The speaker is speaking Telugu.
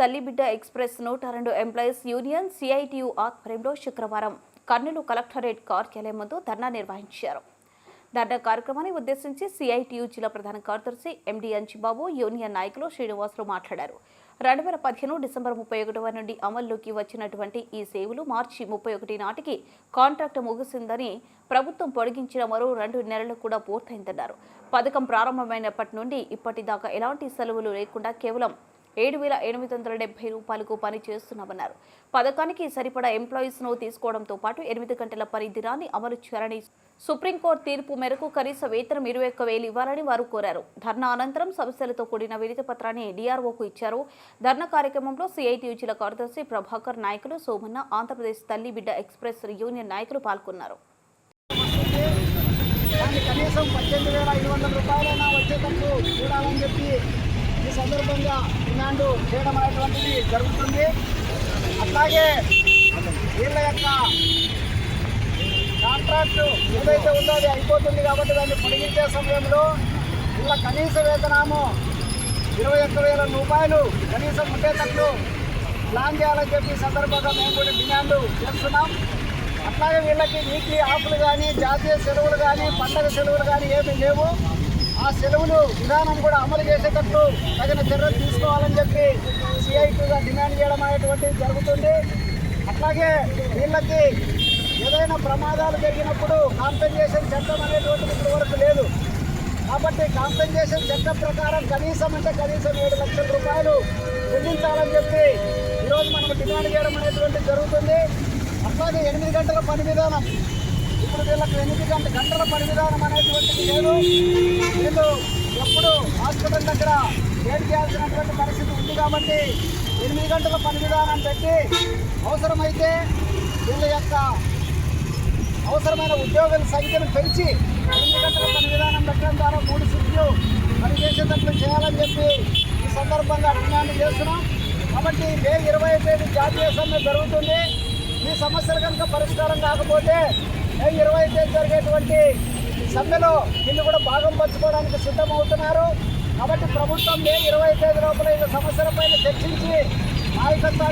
తల్లిబిడ్డ ఎక్స్ప్రెస్ 102 ఎంప్లాయీస్ యూనియన్ సిఐటియు ఆధ్వర్యంలో శుక్రవారం కర్నూలు కలెక్టరేట్ కార్యాలయం ముందు ధర్నా నిర్వహించారు. ధర్నా కార్యక్రమాన్ని ఉద్దేశించి సిఐటియు జిల్లా ప్రధాన కార్యదర్శి ఎండి అంజిబాబు, యూనియన్ నాయకులు శ్రీనివాసులు మాట్లాడారు. 2015 డిసెంబర్ 31 నుండి అమల్లోకి వచ్చినటువంటి ఈ సేవలు మార్చి 31 నాటికి కాంట్రాక్ట్ ముగిసిందని, ప్రభుత్వం పొడిగించిన మరో 2 నెలలు కూడా పూర్తయిందన్నారు. పథకం ప్రారంభమైనప్పటి నుండి ఇప్పటిదాకా ఎలాంటి సెలవులు లేకుండా కేవలం 7,870 రూపాయలకు పని చేస్తున్నామన్నారు. పథకానికి సరిపడా ఎంప్లాయీస్ ను తీసుకోవడంతో పాటు 8 గంటల పని దినాన్ని అమలు చేయాలని, సుప్రీంకోర్టు తీర్పు మేరకు కనీస వేతనం 21,000 ఇవ్వాలని వారు కోరారు. ధర్నా అనంతరం సమస్యలతో కూడిన వినతి పత్రాన్ని డిఆర్ఓకు ఇచ్చారు. ధర్నా కార్యక్రమంలో సిఐటియు జిల్లా కార్యదర్శి ప్రభాకర్, నాయకులు సోమన్న, ఆంధ్రప్రదేశ్ తల్లి బిడ్డ ఎక్స్ప్రెస్ యూనియన్ నాయకులు పాల్గొన్నారు. కనీసం 18,500 రూపాయలైనా వచ్చేటట్టు చూడాలని చెప్పి ఈ సందర్భంగా డిమాండ్ చేయడం అనేటువంటిది జరుగుతుంది. అట్లాగే వీళ్ళ యొక్క కాంట్రాక్టు ఏదైతే ఉందో అది అయిపోతుంది కాబట్టి దాన్ని పొడిగించే సమయంలో వీళ్ళ కనీస వేతనము 21,000 రూపాయలు కనీసం ఉండేటట్లు ప్లాన్ చేయాలని చెప్పి సందర్భంగా మేము కూడా డిమాండ్ చేస్తున్నాం. అట్లాగే వీళ్ళకి వీక్లీ ఆఫ్లు కానీ, జాతీయ సెలవులు కానీ, పండగ సెలవులు కానీ ఏమీ లేవు. ఆ సెలవులు విధానం కూడా అమలు చేసేటట్లు తగిన చర్యలు తీసుకోవాలని చెప్పి సిఐటిగా డిమాండ్ చేయడం అనేటువంటిది జరుగుతుంది. అట్లాగే వీళ్ళకి ఏదైనా ప్రమాదాలు జరిగినప్పుడు కాంపెన్సేషన్ చట్టం అనేటువంటిది ఇప్పటివరకు లేదు. కాబట్టి కాంపెన్సేషన్ చట్టం ప్రకారం కనీసం 7 లక్షల రూపాయలు చెల్లించాలని చెప్పి ఈరోజు మనం డిమాండ్ చేయడం అనేటువంటిది జరుగుతుంది. అట్లాగే 8 గంటల పని విధానం, ఇప్పుడు వీళ్ళకి 8 గంటల పని విధానం అనేటువంటిది లేదు. వీళ్ళు ఎప్పుడు హాస్పిటల్ దగ్గర వెయిట్ చేయాల్సినటువంటి పరిస్థితి ఉంది కాబట్టి 8 గంటల పని విధానం పెట్టి అవసరమైతే వీళ్ళ యొక్క అవసరమైన ఉద్యోగుల సంఖ్యను పెంచి 8 గంటల పని విధానం పెట్టడం ద్వారా 3 షిఫ్ట్లు పనిచేసేటట్లు చేయాలని చెప్పి ఈ సందర్భంగా డిమాండ్ చేస్తున్నాం. కాబట్టి మే 25 జాతీయ సమ్మె జరుగుతుంది. ఈ సమస్యలు కనుక పరిష్కారం కాకపోతే మే 25 జరిగేటువంటి సమ్మెలో వీళ్ళు కూడా భాగం పంచుకోవడానికి సిద్ధమవుతున్నారు. కాబట్టి ప్రభుత్వం మే 25 లోపల ఈ సమస్యలపైన చర్చించి నాయకత్వాన్ని